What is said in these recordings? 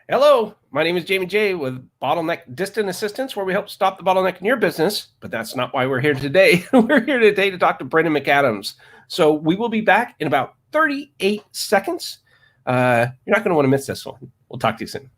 Hello, my name is Jamie J with Bottleneck Distant Assistance, where we help stop the bottleneck in your business. But that's not why we're here today. We're here today to talk to Brendan McAdams. So we will be back in about 38 seconds. You're not going to want to miss this one. We'll talk to you soon.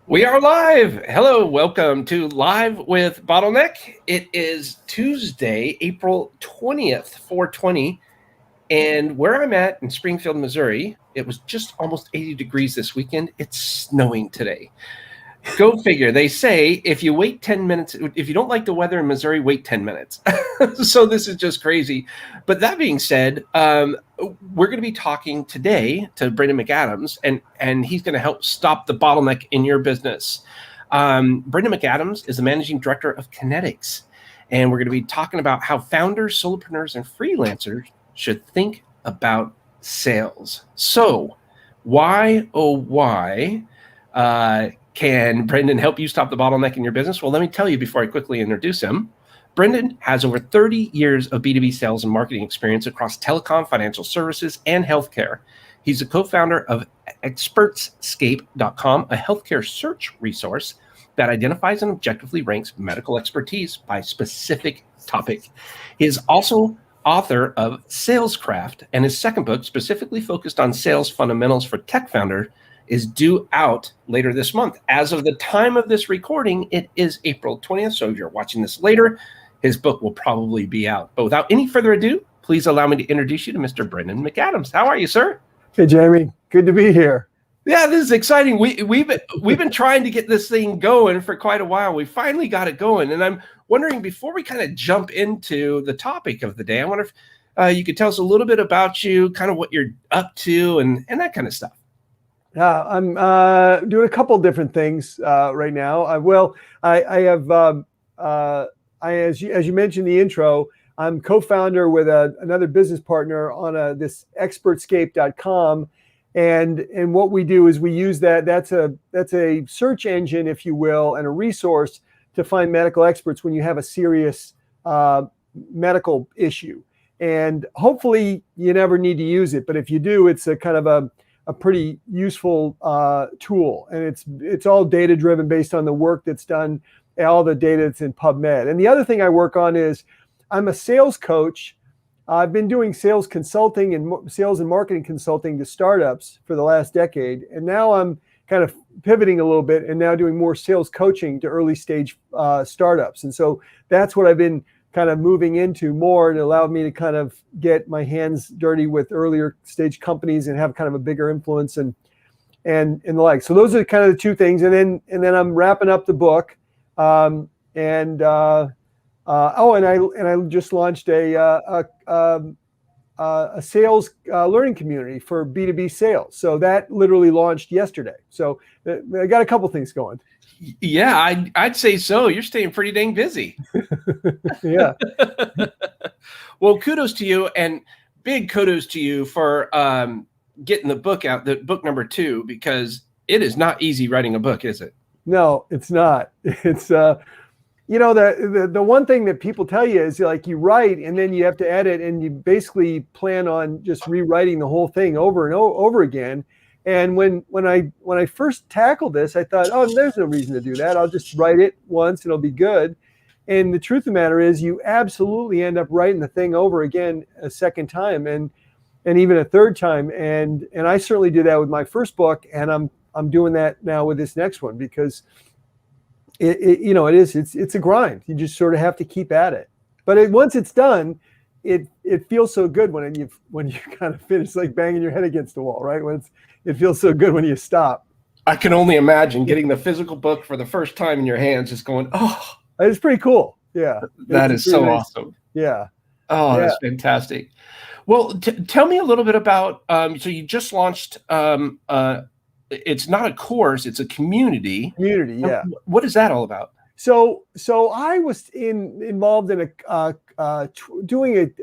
We are live. Hello, welcome to Live with Bottleneck. It is Tuesday, April 20th, 420. And where I'm at in Springfield, Missouri, it was just almost 80 degrees this weekend. It's snowing today. Go figure. They say if you wait 10 minutes, if you don't like the weather in Missouri, wait 10 minutes. So this is just crazy. But that being said, we're going to be talking today to Brendan McAdams, and he's going to help stop the bottleneck in your business. Brendan McAdams is the managing director of Kinetics, and we're going to be talking about how founders, solopreneurs, and freelancers should think about sales. So why, oh, why can Brendan help you stop the bottleneck in your business? Well, let me tell you before I quickly introduce him. Brendan has over 30 years of B2B sales and marketing experience across telecom, financial services, and healthcare. He's a co-founder of expertscape.com, a healthcare search resource that identifies and objectively ranks medical expertise by specific topic. He is also author of Salescraft, and his second book, specifically focused on sales fundamentals for tech founders, is due out later this month. As of the time of this recording, it is April 20th. So if you're watching this later, his book will probably be out. But without any further ado, please allow me to introduce you to Mr. Brendan McAdams. How are you, sir? Hey, Jamie. Good to be here. Yeah, this is exciting. We've been trying to get this thing going for quite a while. We finally got it going. And I'm wondering, before we kind of jump into the topic of the day, I wonder if you could tell us a little bit about you, kind of what you're up to and that kind of stuff. I'm doing a couple different things right now. As you mentioned in the intro, I'm co-founder with another business partner on this expertscape.com. And what we do is we use that's a search engine, if you will, and a resource to find medical experts when you have a serious medical issue. And hopefully you never need to use it, but if you do, it's a kind of a pretty useful tool, and it's all data driven based on the work that's done, all the data that's in PubMed. And the other thing I work on is I'm a sales coach. I've been doing sales consulting and sales and marketing consulting to startups for the last decade, and now I'm kind of pivoting a little bit and now doing more sales coaching to early stage startups. And so that's what I've been kind of moving into more, and allowed me to kind of get my hands dirty with earlier stage companies and have kind of a bigger influence and the like. So those are kind of the two things. And then I'm wrapping up the book. And I just launched a sales learning community for B2B sales. So that literally launched yesterday. So I got a couple things going. Yeah, I'd say so. You're staying pretty dang busy. Yeah. Well, kudos to you, and big kudos to you for getting the book out, the book #2, because it is not easy writing a book, is it? No, it's not. It's the one thing that people tell you is, like, you write and then you have to edit, and you basically plan on just rewriting the whole thing over and over again. And when I first tackled this, I thought, oh, there's no reason to do that. I'll just write it once and it'll be good. And the truth of the matter is, you absolutely end up writing the thing over again a second time and even a third time. And I certainly did that with my first book, and I'm doing that now with this next one, because it's a grind. You just sort of have to keep at it. But once it's done, it feels so good when you kind of finish, like banging your head against the wall, right? It feels so good when you stop. I can only imagine getting the physical book for the first time in your hands, just going, oh. It's pretty cool. Yeah. That It's is really so nice. awesome. Yeah. Oh, Yeah. that's fantastic. Well, tell me a little bit about, so you just launched, it's not a course, it's a community. Community. And Yeah. what is that all about? So I was involved in doing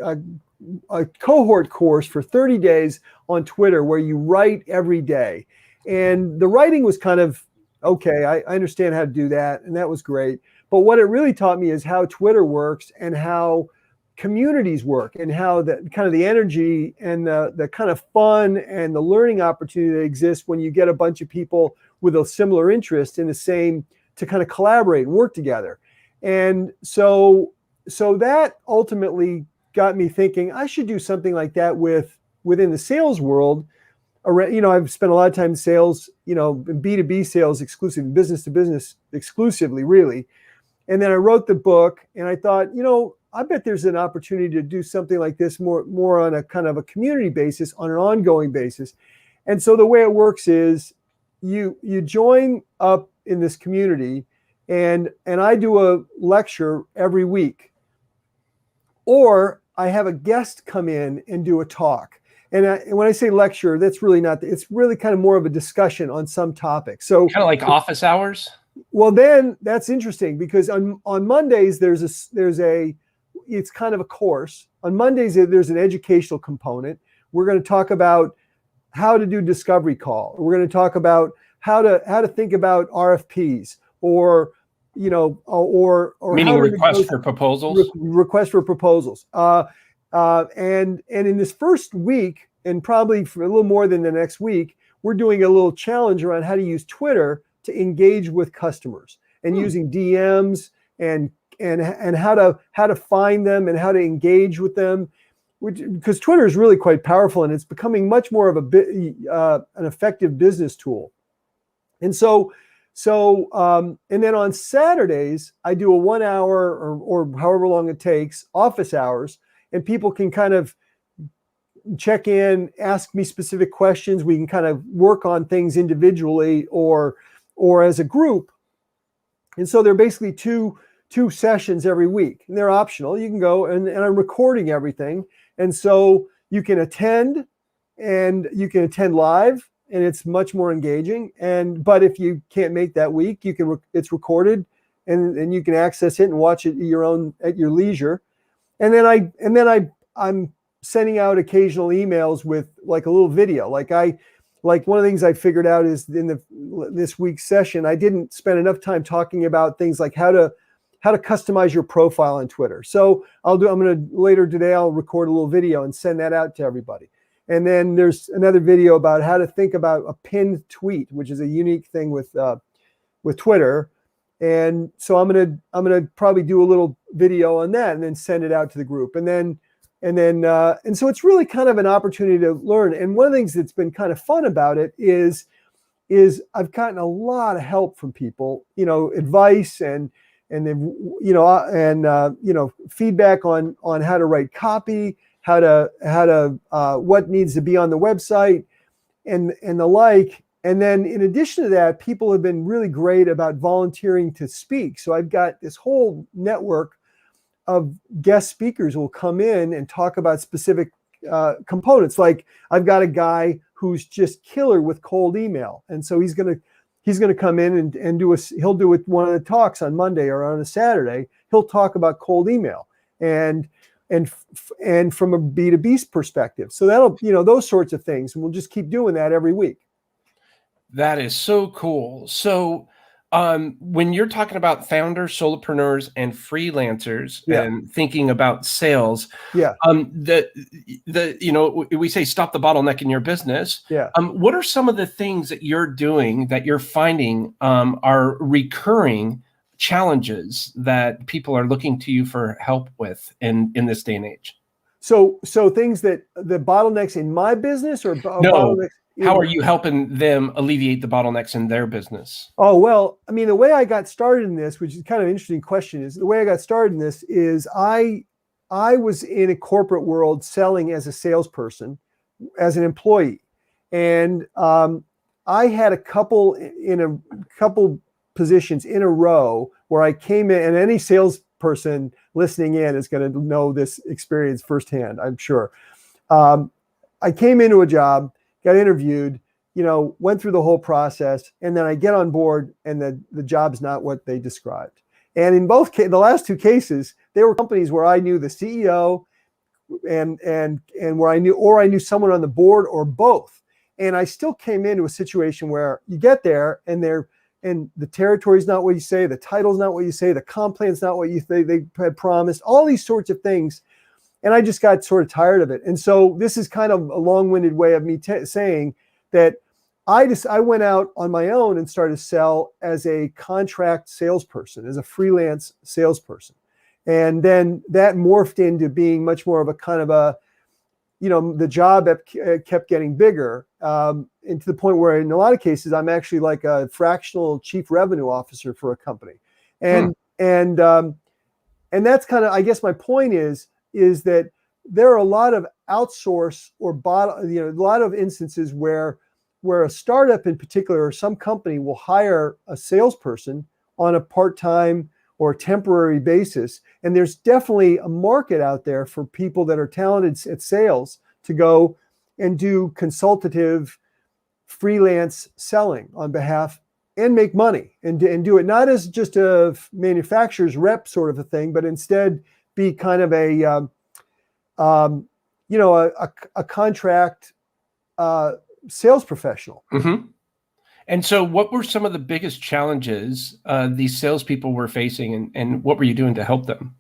a cohort course for 30 days on Twitter where you write every day. And the writing was kind of, okay, I understand how to do that. And that was great. But what it really taught me is how Twitter works and how communities work and how the kind of the energy and the kind of fun and the learning opportunity that exists when you get a bunch of people with a similar interest in the same to kind of collaborate and work together. And so that ultimately got me thinking I should do something like that within the sales world. I've spent a lot of time in sales, B2B sales exclusively, business to business exclusively, really. And then I wrote the book and I thought, I bet there's an opportunity to do something like this more on a kind of a community basis, on an ongoing basis. And so the way it works is you join up in this community and I do a lecture every week, or I have a guest come in and do a talk. And when I say lecture, that's really not, it's really kind of more of a discussion on some topic. So Kind of like office hours? well, then that's interesting because on Mondays, it's kind of a course. On Mondays, there's an educational component. We're going to talk about how to do discovery call. We're going to talk about how to think about RFPs or Meaning how to request for proposals? request for proposals. And in this first week, and probably for a little more than the next week, we're doing a little challenge around how to use Twitter to engage with customers and using DMs and how to find them and how to engage with them, because Twitter is really quite powerful and it's becoming much more of an effective business tool. And and then on Saturdays, I do a 1 hour or however long it takes, office hours, and people can kind of check in, ask me specific questions. We can kind of work on things individually or as a group. And so they're basically two sessions every week, and they're optional. You can go and I'm recording everything. And so you can attend live, and it's much more engaging. But if you can't make that week, it's recorded and you can access it and watch it at your leisure. And then I'm sending out occasional emails with like a little video. Like one of the things I figured out is in this week's session, I didn't spend enough time talking about things like how to customize your profile on Twitter. So later today, I'll record a little video and send that out to everybody. And then there's another video about how to think about a pinned tweet, which is a unique thing with Twitter. And so I'm gonna probably do a little video on that and then send it out to the group. And so it's really kind of an opportunity to learn. And one of the things that's been kind of fun about it is I've gotten a lot of help from people, advice and feedback on how to write copy, how to what needs to be on the website and the like. And then in addition to that, people have been really great about volunteering to speak. So I've got this whole network of guest speakers who will come in and talk about specific components. Like I've got a guy who's just killer with cold email. And so he's going to come in and he'll do one of the talks on Monday or on a Saturday. He'll talk about cold email and from a B2B perspective. So that'll, those sorts of things. And we'll just keep doing that every week. That is so cool. So when you're talking about founders, solopreneurs, and freelancers and thinking about sales, we say stop the bottleneck in your business. What are some of the things that you're doing that you're finding are recurring challenges that people are looking to you for help with in this day and age? So things that the bottlenecks in my business or bottlenecks? How are you helping them alleviate the bottlenecks in their business? Oh, well, I mean, the way I got started in this, which is kind of an interesting question, is the way I got started in this is I was in a corporate world selling as a salesperson, as an employee. And I had a couple positions in a row where I came in, and any sales person listening in is going to know this experience firsthand, I'm sure. I came into a job, got interviewed, went through the whole process, and then I get on board and the job's not what they described. And in both the last two cases, they were companies where I knew the CEO and where I knew someone on the board or both. And I still came into a situation where you get there and the territory's not what you say, the title's not what you say, the comp plan's not what they had promised, all these sorts of things. And I just got sort of tired of it. And so this is kind of a long-winded way of me saying that I went out on my own and started to sell as a contract salesperson, as a freelance salesperson. And then that morphed into being much more of a kind of a, the job kept getting bigger, and to the point where in a lot of cases, I'm actually like a fractional chief revenue officer for a company. And that's kind of, I guess my point is that there are a lot of outsource or a lot of instances where a startup in particular or some company will hire a salesperson on a part-time or temporary basis. And there's definitely a market out there for people that are talented at sales to go and do consultative freelance selling on behalf and make money and do it not as just a manufacturer's rep sort of a thing, but instead be kind of a contract sales professional. Mm-hmm. And so what were some of the biggest challenges these salespeople were facing, and what were you doing to help them?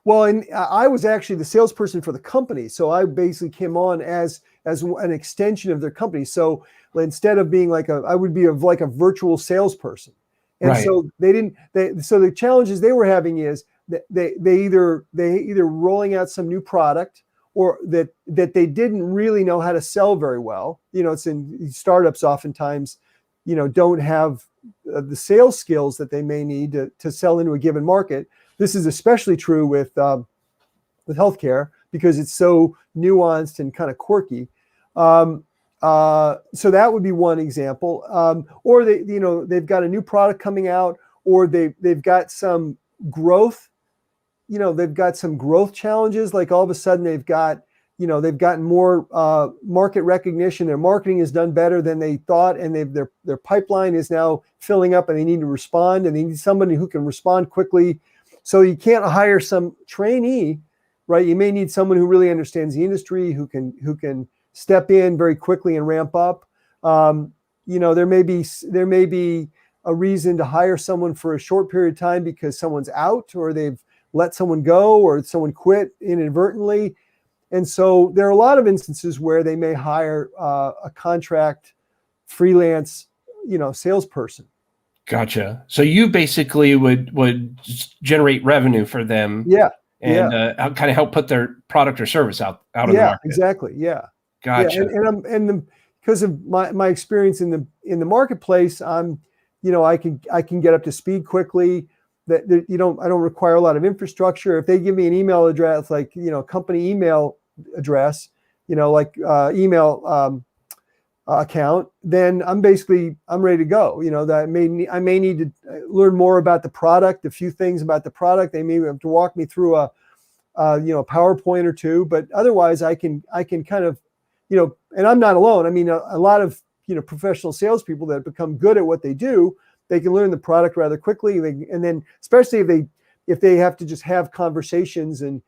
Well, and I was actually the salesperson for the company. So I basically came on as an extension of their company. So instead of being I would be like a virtual salesperson. And right. So so the challenges they were having is that they either rolling out some new product or that they didn't really know how to sell very well. It's in startups oftentimes, don't have the sales skills that they may need to sell into a given market. This is especially true with healthcare because it's so nuanced and kind of quirky. So that would be one example. Or they've got a new product coming out, or they've got some growth. They've got some growth challenges. Like all of a sudden they've gotten more market recognition. Their marketing is done better than they thought, and their pipeline is now filling up, and they need to respond, and they need somebody who can respond quickly. So you can't hire some trainee, right? You may need someone who really understands the industry, who can step in very quickly and ramp up. There may be a reason to hire someone for a short period of time because someone's out, or they've let someone go, or someone quit inadvertently. And so there are a lot of instances where they may hire a contract freelance, salesperson. Gotcha. So you basically would generate revenue for them. Yeah. And kind of help put their product or service out in the market. Exactly. Yeah. Gotcha. Yeah. Because of my experience in the marketplace, I can get up to speed quickly. That I don't require a lot of infrastructure. If they give me an email address, like company email address, email account, then I'm ready to go. That I may need to learn more about the product, a few things about the product. They may have to walk me through a PowerPoint or two, but otherwise I can kind of, and I'm not alone. I mean, a lot of professional salespeople that become good at what they do, they can learn the product rather quickly. And then especially if they have to just have conversations and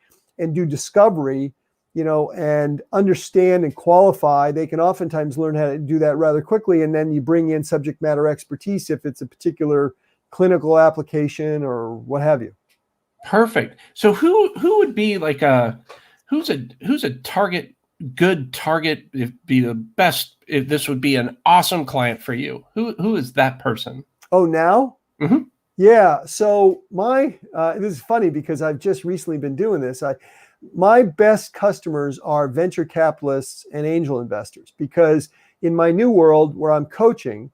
do discovery, and understand and qualify, they can oftentimes learn how to do that rather quickly. And then you bring in subject matter expertise if it's a particular clinical application or what have you. Perfect. So who would be like who's a good target, if be the best, if this would be an awesome client for you? Who is that person? Oh, now? Mm-hmm. Yeah. So this is funny because I've just recently been doing this. My best customers are venture capitalists and angel investors, because in my new world where I'm coaching,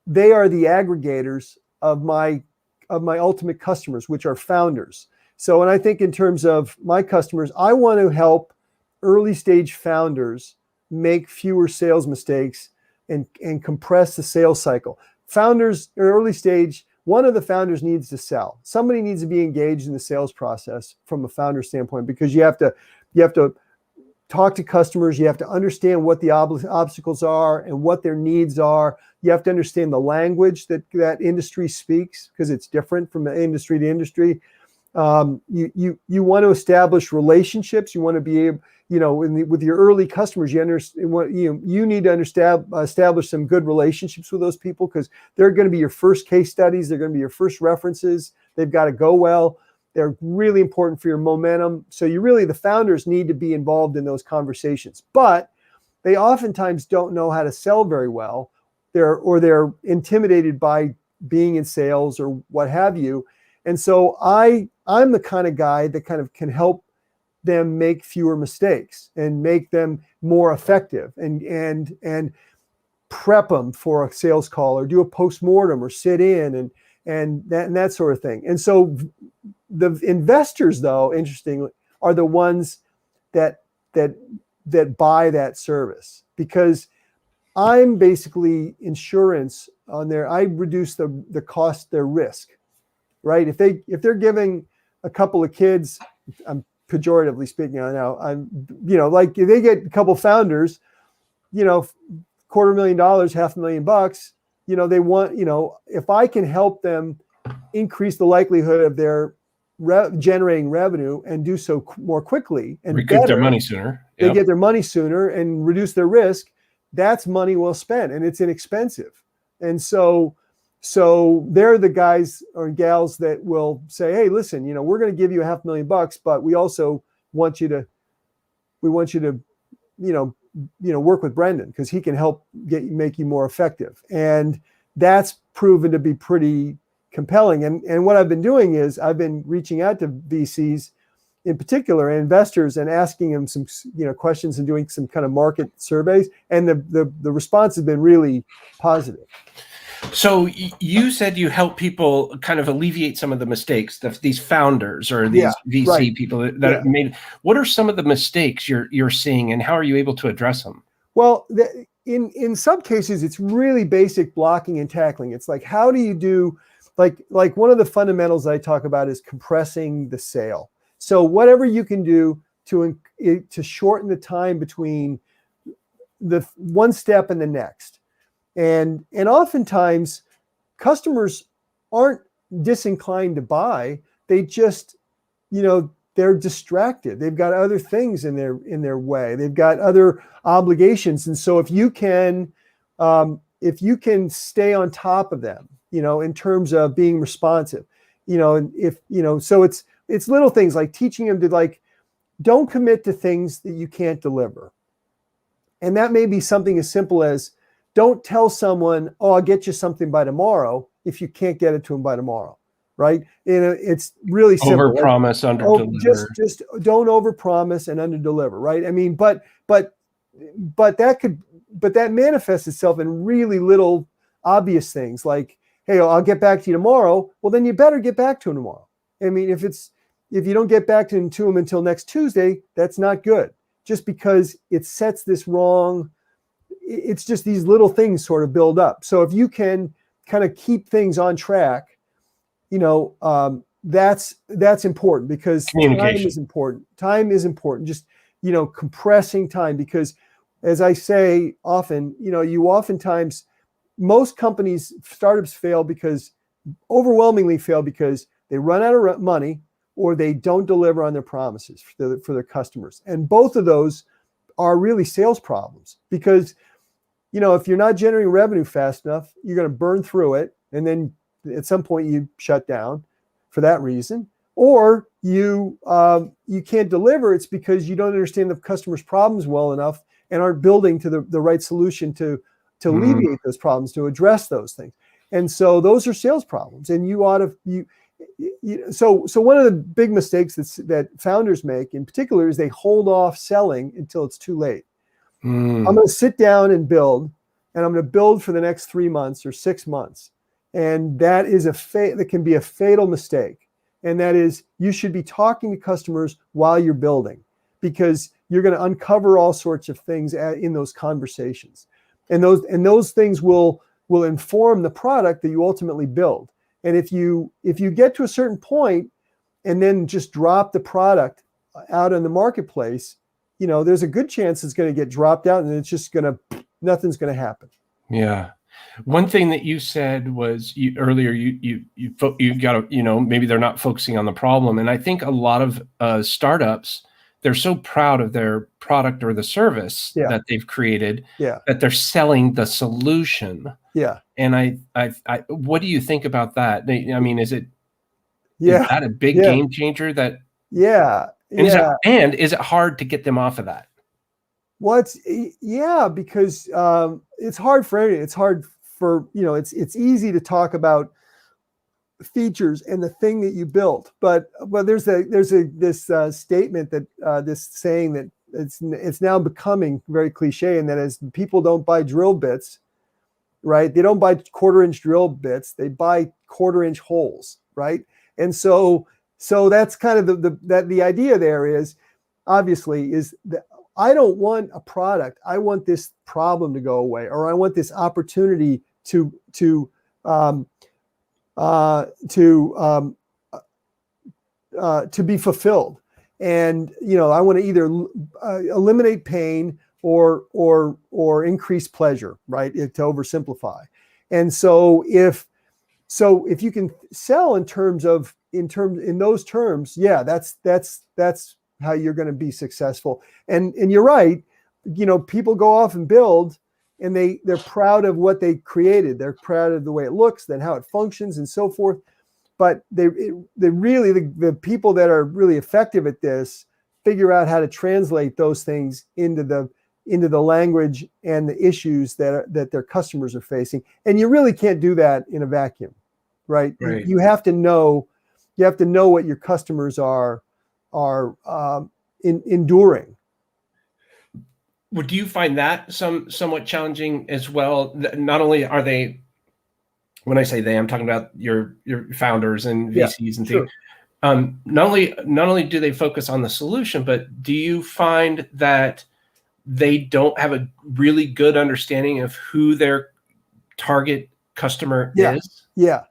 they are the aggregators of my ultimate customers, which are founders. So, and I think in terms of my customers, I want to help early stage founders make fewer sales mistakes and compress the sales cycle. Founders early stage, one of the founders needs to sell. Somebody needs to be engaged in the sales process from a founder standpoint, because you have to talk to customers. You have to understand what the obstacles are and what their needs are. You have to understand the language that industry speaks, because it's different from industry to industry. You want to establish relationships. You want to be able, with your early customers, you need to establish some good relationships with those people, because they're going to be your first case studies. They're going to be your first references. They've got to go well. They're really important for your momentum. So the founders need to be involved in those conversations, but they oftentimes don't know how to sell very well. They're intimidated by being in sales or what have you. And so I'm the kind of guy that kind of can help them make fewer mistakes and make them more effective, and prep them for a sales call, or do a postmortem, or sit in and that sort of thing. And so the investors, though, interestingly, are the ones that buy that service, because I'm basically insurance on I reduce the cost, their risk, right? If they're giving a couple of kids, I'm pejoratively speaking now, like if they get a couple founders, $250,000, $500,000, they want, if I can help them increase the likelihood of their generating revenue and do so more quickly and recoup their money sooner. They get their money sooner and reduce their risk. That's money well spent, and it's inexpensive. And so they're the guys or gals that will say, hey, listen, we're going to give you $500,000, but we also want you to work with Brendan, because he can help make you more effective. And that's proven to be pretty compelling. And what I've been doing is I've been reaching out to VCs in particular, and investors, and asking them some questions and doing some kind of market surveys. And the response has been really positive. So you said you help people kind of alleviate some of the mistakes that these founders or these VC people that have made. What are some of the mistakes you're seeing, and how are you able to address them? Well, in some cases, it's really basic blocking and tackling. It's like, how do you do, like one of the fundamentals I talk about is compressing the sale. So whatever you can do to shorten the time between the one step and the next. And oftentimes customers aren't disinclined to buy. They just, they're distracted. They've got other things in their way. They've got other obligations. And so if you can stay on top of them, in terms of being responsive, so it's little things like teaching them to don't commit to things that you can't deliver. And that may be something as simple as, don't tell someone, oh, I'll get you something by tomorrow, if you can't get it to them by tomorrow, right? It's really simple. Overpromise, underdeliver. Just don't overpromise and underdeliver, right? I mean, but that manifests itself in really little obvious things, like, hey, I'll get back to you tomorrow. Well, then you better get back to them tomorrow. I mean, if you don't get back to them until next Tuesday, that's not good. Just because it sets this wrong. It's just these little things sort of build up. So if you can kind of keep things on track, that's important, because time is important. Time is important. Just, compressing time, because as I say often, most companies, startups overwhelmingly fail because they run out of money, or they don't deliver on their promises for their customers. And both of those are really sales problems, because if you're not generating revenue fast enough, you're going to burn through it, and then at some point you shut down for that reason. Or you can't deliver. It's because you don't understand the customer's problems well enough and aren't building to the right solution to alleviate those problems, to address those things. And so those are sales problems. And so one of the big mistakes that founders make in particular is they hold off selling until it's too late. I'm going to sit down and build, and I'm going to build for the next 3 months or 6 months. And that that can be a fatal mistake. And that is, you should be talking to customers while you're building, because you're going to uncover all sorts of things in those conversations. And those things will inform the product that you ultimately build. And if you get to a certain point and then just drop the product out in the marketplace, there's a good chance it's going to get dropped out, and it's just nothing's going to happen. Yeah. One thing that you said was earlier, you got to, maybe they're not focusing on the problem. And I think a lot of startups, they're so proud of their product or the service that they've created that they're selling the solution. Yeah. And I what do you think about that? I mean, is that a big game changer that? Yeah. And is it hard to get them off of that? Well, because it's hard for everything. It's hard for, it's easy to talk about features and the thing that you built, but there's this statement that this saying that it's now becoming very cliche, and that is, people don't buy drill bits, right? They don't buy 1/4-inch drill bits. They buy 1/4-inch holes, right? And so that's kind of the idea there is, obviously, is that I don't want a product. I want this problem to go away, or I want this opportunity to be fulfilled. And I want to either eliminate pain or increase pleasure, right? To oversimplify. And so if you can sell in those terms, that's how you're going to be successful. And you're right. People go off and build, and they're proud of what they created. They're proud of the way it looks, then how it functions, and so forth. But the people that are really effective at this figure out how to translate those things into the language and the issues that their customers are facing. And you really can't do that in a vacuum, right? You have to know what your customers are enduring. Well, do you find that somewhat challenging as well? Not only are they, when I say they, I'm talking about your founders and VCs and things. Not only do they focus on the solution, but do you find that they don't have a really good understanding of who their target customer is? Yeah,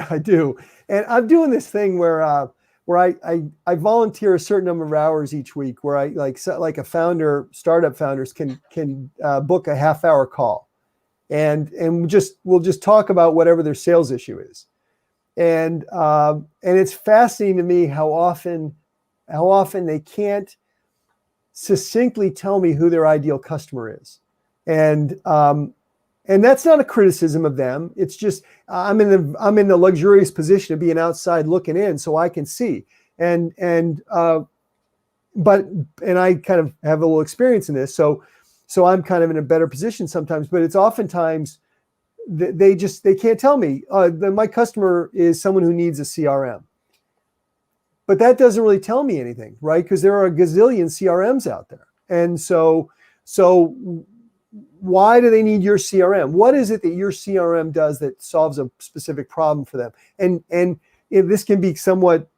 I do. And I'm doing this thing where I volunteer a certain number of hours each week, where I like startup founders can book a half-hour call, and we'll just talk about whatever their sales issue is, and it's fascinating to me how often they can't succinctly tell me who their ideal customer is, and that's not a criticism of them. It's just I'm in the luxurious position of being outside looking in, so I can see. And I kind of have a little experience in this, so I'm kind of in a better position sometimes. But it's oftentimes they can't tell me my customer is someone who needs a CRM. But that doesn't really tell me anything, right? Because there are a gazillion CRMs out there, and so. Why do they need your CRM? What is it that your CRM does that solves a specific problem for them? And this can be somewhat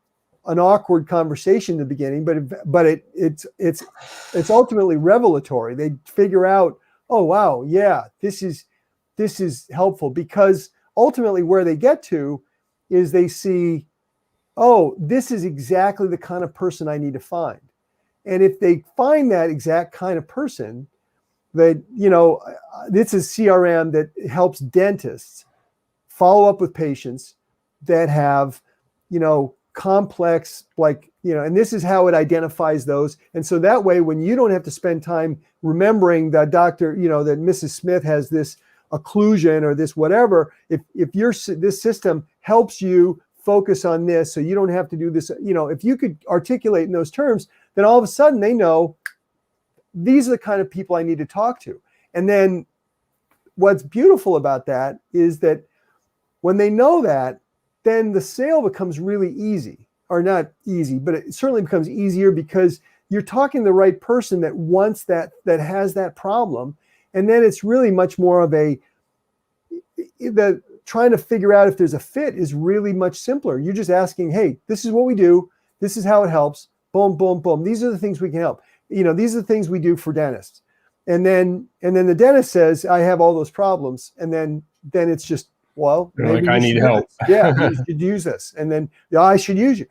an awkward conversation in the beginning, but it's ultimately revelatory. They figure out, oh wow, yeah, this is helpful, because ultimately where they get to is they see, oh, this is exactly the kind of person I need to find. And if they find that exact kind of person, that, this is CRM that helps dentists follow up with patients that have, complex, and this is how it identifies those. And so that way, when you don't have to spend time remembering that doctor, that Mrs. Smith has this occlusion or this whatever, if this system helps you focus on this, so you don't have to do this, if you could articulate in those terms, then all of a sudden they know, these are the kind of people I need to talk to. And then what's beautiful about that is that when they know that, then the sale becomes really easy, or not easy, but it certainly becomes easier, because you're talking to the right person that wants that has that problem. And then it's really much more of trying to figure out if there's a fit is really much simpler. You're just asking, hey, this is what we do. This is how it helps. Boom, boom, boom. These are the things we can help. These are the things we do for dentists. And then the dentist says, I have all those problems. And then it's just well, You're maybe like, I you need should help. use this. Yeah, you should use this. And then I should use you,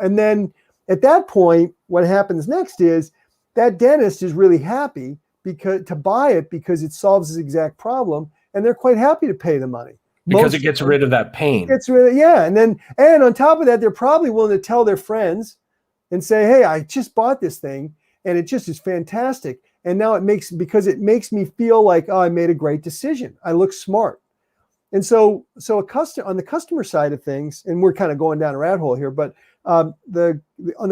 and then at that point, what happens next is that dentist is really happy to buy it because it solves his exact problem. And they're quite happy to pay the money. Because it gets rid of that pain. It's really, yeah. And on top of that, they're probably willing to tell their friends and say, hey, I just bought this thing and it just is fantastic. And now because it makes me feel like, oh, I made a great decision. I look smart. And so on the customer side of things, and we're kind of going down a rat hole here, but on the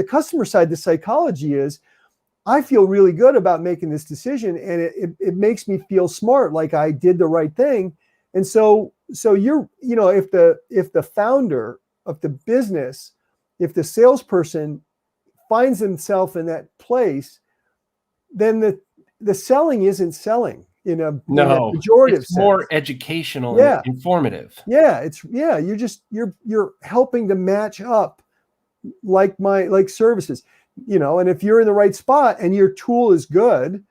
customer side, the psychology is, I feel really good about making this decision, and it makes me feel smart, like I did the right thing. And so you're, if the founder of the business, if the salesperson finds himself in that place, then the selling isn't selling in a pejorative it's sense. More educational and informative. You're helping to match up like services, and if you're in the right spot and your tool is good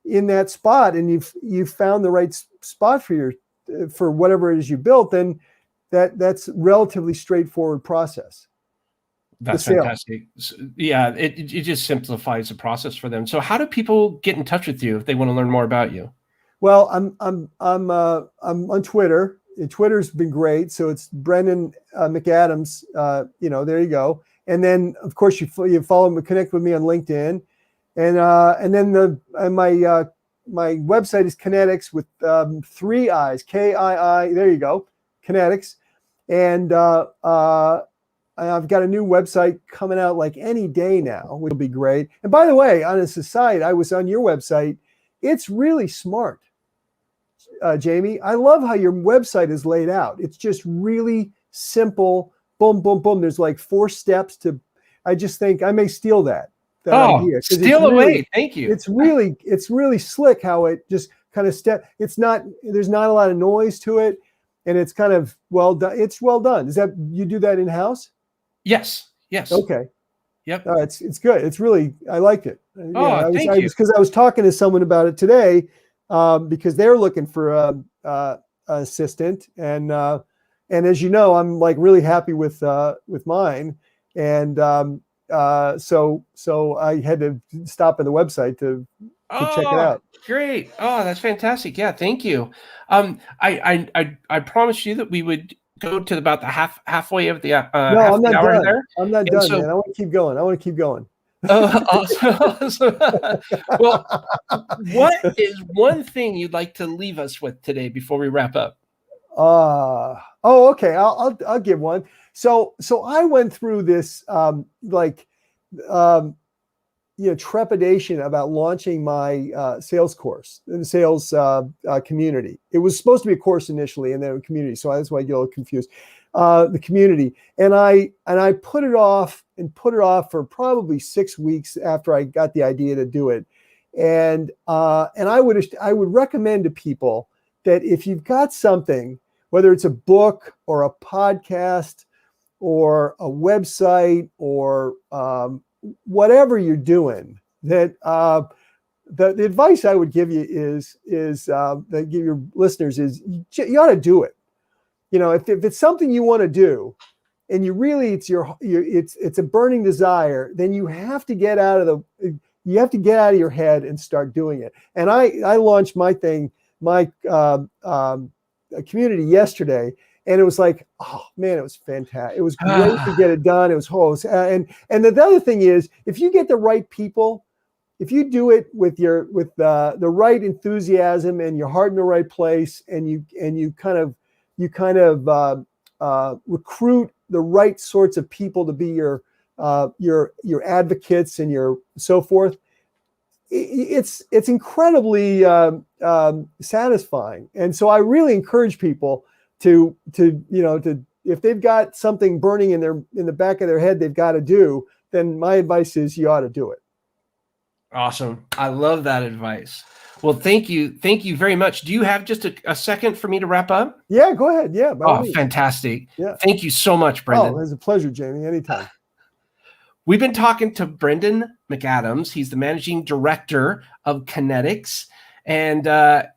in that spot and you've found the right spot for whatever it is you built, then that's relatively straightforward process. That's fantastic. Yeah, it just simplifies the process for them. So how do people get in touch with you if they want to learn more about you? Well, I'm on Twitter. Twitter's been great. So it's Brendan McAdams. There you go. And then of course you follow me, connect with me on LinkedIn, and then my website is Kinetics with 3 I's, KII. There you go, Kinetics, and I've got a new website coming out like any day now, which will be great. And by the way, on this aside, I was on your website. It's really smart, Jamie. I love how your website is laid out. It's just really simple. Boom, boom, boom. There's like 4 steps to. I just think I may steal that idea. Steal away. Thank you. It's really slick how it just kind of there's not a lot of noise to it, and it's kind of well done. It's well done. Is that you do that in-house? Yes. Okay. Yep. It's good. It's really, I liked it. Thank you. Because I was talking to someone about it today, because they're looking for an assistant, and as you know, I'm like really happy with mine, and so I had to stop at the website to check it out. Great. Oh, that's fantastic. Yeah, thank you. I promised you that we would go to about the halfway of the no, I'm not hour done. there. I'm not done, man. I want to keep going. Awesome. Well, what is one thing you'd like to leave us with today before we wrap up? Okay. I'll give one. So I went through this trepidation about launching my sales course in the sales community. It was supposed to be a course initially, and then a community. So that's why I get a little confused. The community, and I put it off for probably 6 weeks after I got the idea to do it. And I would recommend to people that if you've got something, whether it's a book or a podcast or a website or whatever you're doing, that the advice I would give you is that give your listeners is you ought to do it. If it's something you want to do, and you really it's a burning desire, then you have to get out of your head and start doing it. And I launched my community yesterday. And it was like, oh man, it was fantastic. It was great to get it done. It was and the other thing is, if you get the right people, if you do it with the right enthusiasm and your heart in the right place, and you kind of recruit the right sorts of people to be your advocates and your so forth, it's incredibly satisfying. And so I really encourage people to if they've got something burning in the back of their head they've got to do, then my advice is you ought to do it. Awesome. I love that advice. Well, thank you very much. Do you have just a second for me to wrap up? Yeah, go ahead. Yeah. Fantastic. Yeah. Thank you so much, Brendan. Oh, it was a pleasure, Jamie. Anytime. We've been talking to Brendan McAdams. He's the managing director of Kinetics, and I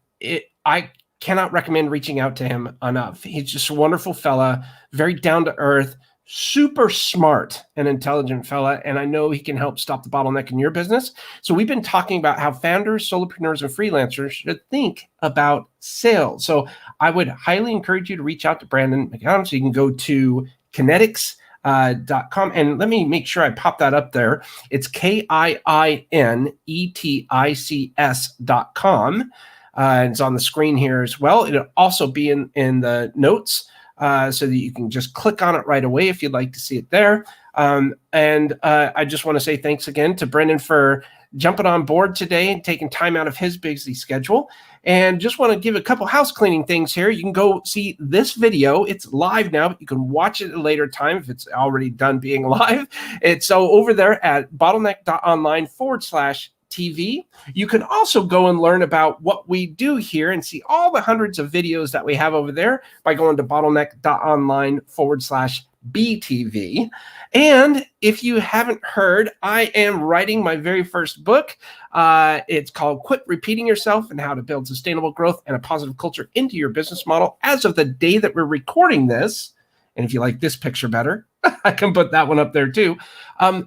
cannot recommend reaching out to him enough. He's just a wonderful fella, very down to earth, super smart and intelligent fella. And I know he can help stop the bottleneck in your business. So we've been talking about how founders, solopreneurs, and freelancers should think about sales. So I would highly encourage you to reach out to Brandon McAdams. So you can go to kinetics.com. And let me make sure I pop that up there. It's KIINETICS.com. It's on the screen here as well. It'll also be in the notes so that you can just click on it right away if you'd like to see it there. And I just want to say thanks again to Brendan for jumping on board today and taking time out of his busy schedule. And just want to give a couple house cleaning things here. You can go see this video. It's live now, but you can watch it at a later time if it's already done being live. It's so over there at bottleneck.online /TV. You can also go and learn about what we do here and see all the hundreds of videos that we have over there by going to bottleneck.online /BTV. And if you haven't heard, I am writing my very first book. It's called Quit Repeating Yourself and How to Build Sustainable Growth and a Positive Culture into Your Business Model as of the day that we're recording this. And if you like this picture better, I can put that one up there too.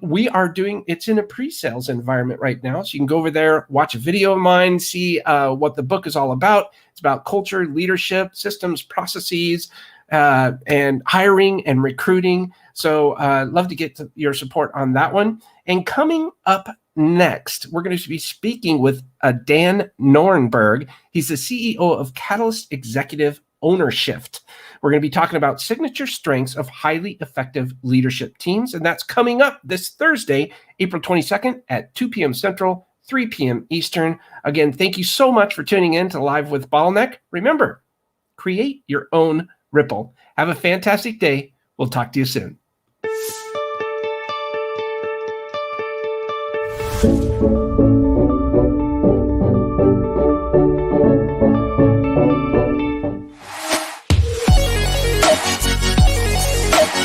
We are it's in a pre-sales environment right now. So you can go over there, watch a video of mine, see what the book is all about. It's about culture, leadership, systems, processes, and hiring and recruiting. So love to get your support on that one. And coming up next, we're going to be speaking with Dan Norenberg. He's the CEO of Catalyst Executive Ownership. We're going to be talking about signature strengths of highly effective leadership teams. And that's coming up this Thursday, April 22nd at 2 p.m. Central, 3 p.m. Eastern. Again, thank you so much for tuning in to Live with Bottleneck. Remember, create your own ripple. Have a fantastic day. We'll talk to you soon.